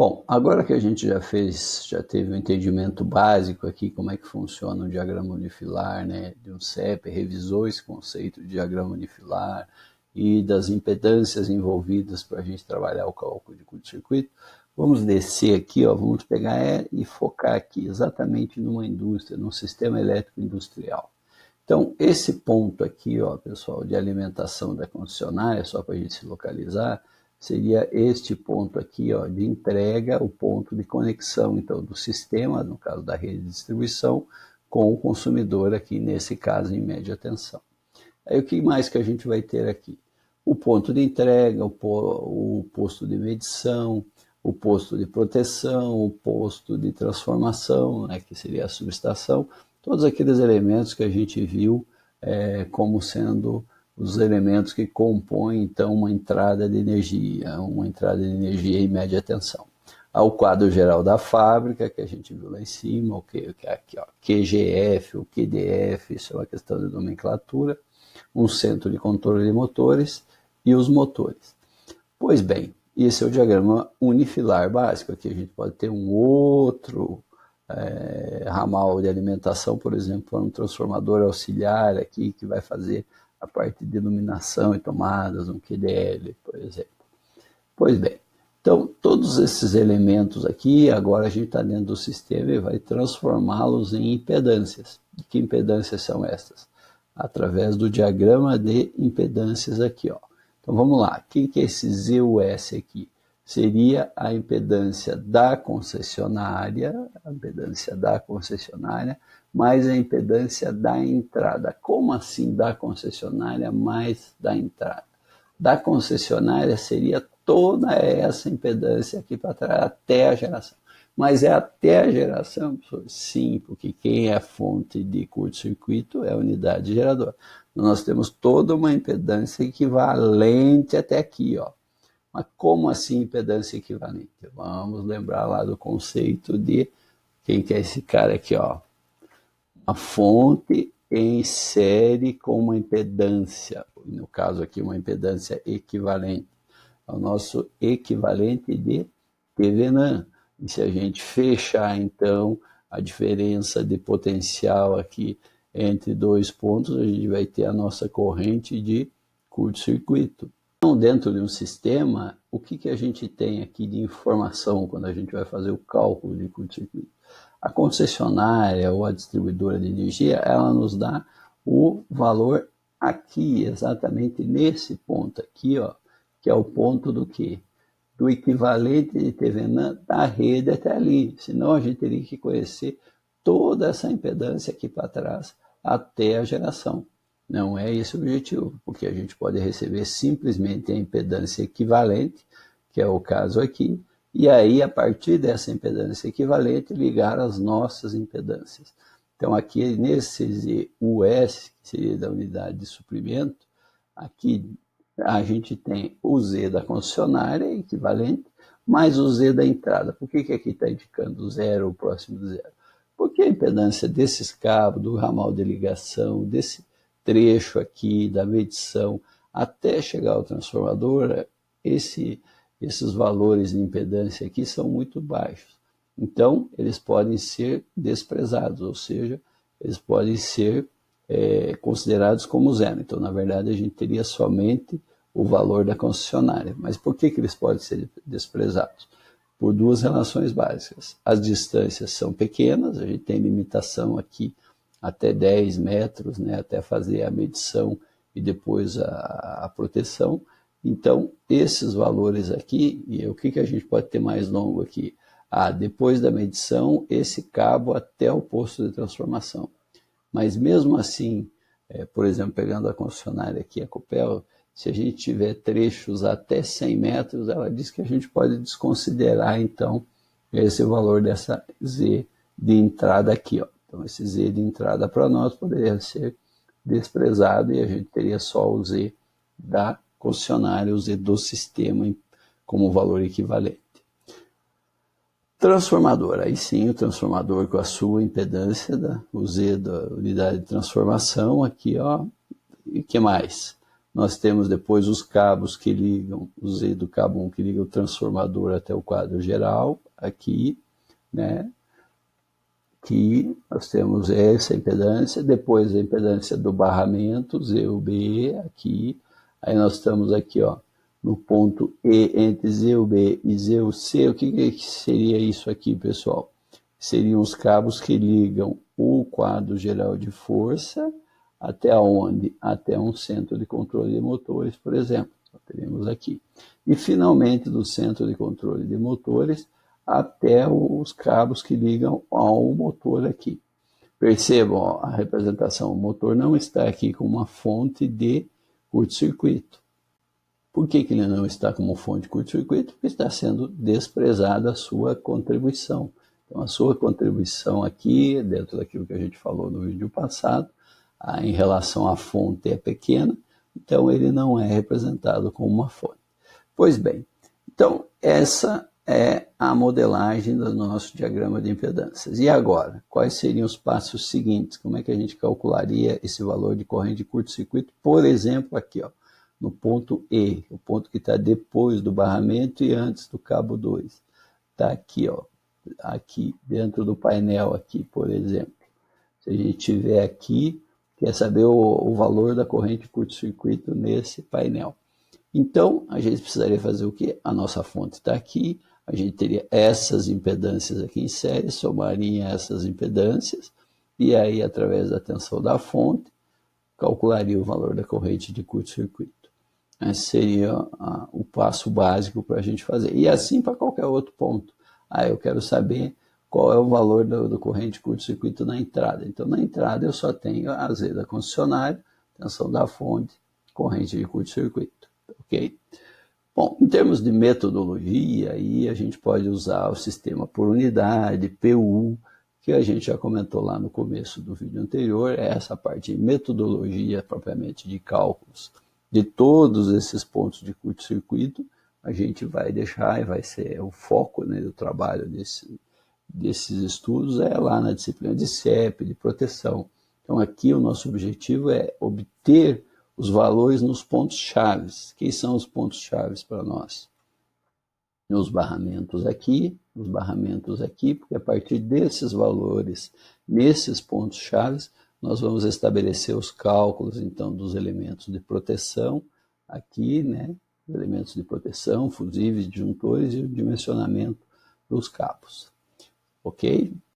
Bom, agora que a gente já teve um entendimento básico aqui, como é que funciona um diagrama unifilar, né, de um CEP, revisou esse conceito de diagrama unifilar e das impedâncias envolvidas para a gente trabalhar o cálculo de curto-circuito, vamos descer aqui, ó, vamos pegar e focar aqui exatamente numa indústria, num sistema elétrico industrial. Então, esse ponto aqui, ó, pessoal, de alimentação da concessionária, só para a gente se localizar, seria este ponto aqui, ó, de entrega, o ponto de conexão, então, do sistema, no caso da rede de distribuição, com o consumidor aqui, nesse caso, em média tensão. Aí o que mais que a gente vai ter aqui? O ponto de entrega, o posto de medição, o posto de proteção, o posto de transformação, né, que seria a subestação, todos aqueles elementos que a gente viu como sendo os elementos que compõem, então, uma entrada de energia em média tensão. Há o quadro geral da fábrica, que a gente viu lá em cima, o que é aqui, ó, QGF, o QDF, isso é uma questão de nomenclatura, um centro de controle de motores e os motores. Pois bem, esse é o diagrama unifilar básico. Aqui a gente pode ter um outro ramal de alimentação, por exemplo, um transformador auxiliar aqui que vai fazer a parte de iluminação e tomadas, um QDL, por exemplo. Pois bem, então todos esses elementos aqui, agora a gente está dentro do sistema e vai transformá-los em impedâncias. E que impedâncias são estas? Através do diagrama de impedâncias aqui, ó. Então vamos lá, o que é esse ZUS aqui? Seria a impedância da concessionária, mais a impedância da entrada. Como assim da concessionária mais da entrada? Da concessionária seria toda essa impedância aqui para trás, até a geração. Mas é até a geração? Sim, porque quem é a fonte de curto-circuito é a unidade geradora. Nós temos toda uma impedância equivalente até aqui, ó. Mas como assim impedância equivalente? Vamos lembrar lá do conceito de quem que é esse cara aqui, ó. A fonte em série com uma impedância, no caso aqui uma impedância equivalente, é o nosso equivalente de Thevenin. E se a gente fechar então a diferença de potencial aqui entre dois pontos, a gente vai ter a nossa corrente de curto-circuito. Então, dentro de um sistema, o que a gente tem aqui de informação quando a gente vai fazer o cálculo de curto-circuito? A concessionária ou a distribuidora de energia, ela nos dá o valor aqui, exatamente nesse ponto aqui, ó, que é o ponto do quê? Do equivalente de Thevenin da rede até ali. Senão a gente teria que conhecer toda essa impedância aqui para trás até a geração. Não é esse o objetivo, porque a gente pode receber simplesmente a impedância equivalente, que é o caso aqui, e aí, a partir dessa impedância equivalente, ligar as nossas impedâncias. Então, aqui nesse US, que seria da unidade de suprimento, aqui a gente tem o Z da concessionária, equivalente, mais o Z da entrada. Por que aqui está indicando zero, o próximo de zero? Porque a impedância desses cabos, do ramal de ligação, desse trecho aqui, da medição, até chegar ao transformador, esses valores de impedância aqui são muito baixos. Então, eles podem ser desprezados, ou seja, eles podem ser considerados como zero. Então, na verdade, a gente teria somente o valor da concessionária. Mas por que eles podem ser desprezados? Por duas relações básicas. As distâncias são pequenas, a gente tem limitação aqui até 10 metros, né, até fazer a medição e depois a proteção. Então, esses valores aqui, e o que a gente pode ter mais longo aqui? Depois da medição, esse cabo até o posto de transformação. Mas mesmo assim, por exemplo, pegando a concessionária aqui, a Copel, se a gente tiver trechos até 100 metros, ela diz que a gente pode desconsiderar, então, esse valor dessa Z de entrada aqui, ó. Então, esse Z de entrada para nós poderia ser desprezado e a gente teria só o Z da concessionária, o Z do sistema como valor equivalente. Transformador, aí sim o transformador com a sua impedância, o Z da unidade de transformação aqui, ó, e o que mais? Nós temos depois os cabos que ligam, o Z do cabo 1 que liga o transformador até o quadro geral, aqui, né? Que nós temos essa impedância, depois a impedância do barramento, ZUB, aqui, aí nós estamos aqui, ó, no ponto E entre ZUB e ZUC. O que seria isso aqui, pessoal? Seriam os cabos que ligam o quadro geral de força até onde? Até um centro de controle de motores, por exemplo. Nós teremos aqui. E, finalmente, do centro de controle de motores até os cabos que ligam ao motor aqui. Percebam, ó, a representação. O motor não está aqui com uma fonte de curto-circuito. Por que ele não está como fonte de curto-circuito? Porque está sendo desprezada a sua contribuição. Então, a sua contribuição aqui, dentro daquilo que a gente falou no vídeo passado, em relação à fonte é pequena, então ele não é representado como uma fonte. Pois bem, então essa é a modelagem do nosso diagrama de impedâncias. E agora, quais seriam os passos seguintes? Como é que a gente calcularia esse valor de corrente de curto-circuito? Por exemplo, aqui, ó, no ponto E, o ponto que está depois do barramento e antes do cabo 2. Está aqui, ó, aqui dentro do painel, aqui, por exemplo. Se a gente tiver aqui, quer saber o valor da corrente de curto-circuito nesse painel. Então, a gente precisaria fazer o quê? A nossa fonte está aqui, a gente teria essas impedâncias aqui em série, somaria essas impedâncias, e aí, através da tensão da fonte, calcularia o valor da corrente de curto-circuito. Esse seria o passo básico para a gente fazer. E assim para qualquer outro ponto. Eu quero saber qual é o valor do corrente de curto-circuito na entrada. Então, na entrada, eu só tenho a Z da concessionária, tensão da fonte, corrente de curto-circuito. Ok? Bom, em termos de metodologia, aí a gente pode usar o sistema por unidade, PU, que a gente já comentou lá no começo do vídeo anterior, é essa parte de metodologia propriamente de cálculos de todos esses pontos de curto-circuito, a gente vai deixar e vai ser o foco, né, do trabalho desses estudos é lá na disciplina de CEP, de proteção. Então aqui o nosso objetivo é obter os valores nos pontos chaves. Quem são os pontos chaves para nós? Nos barramentos aqui, porque a partir desses valores, nesses pontos chaves, nós vamos estabelecer os cálculos, então, dos elementos de proteção, aqui, né, elementos de proteção, fusíveis, disjuntores e o dimensionamento dos cabos. Ok?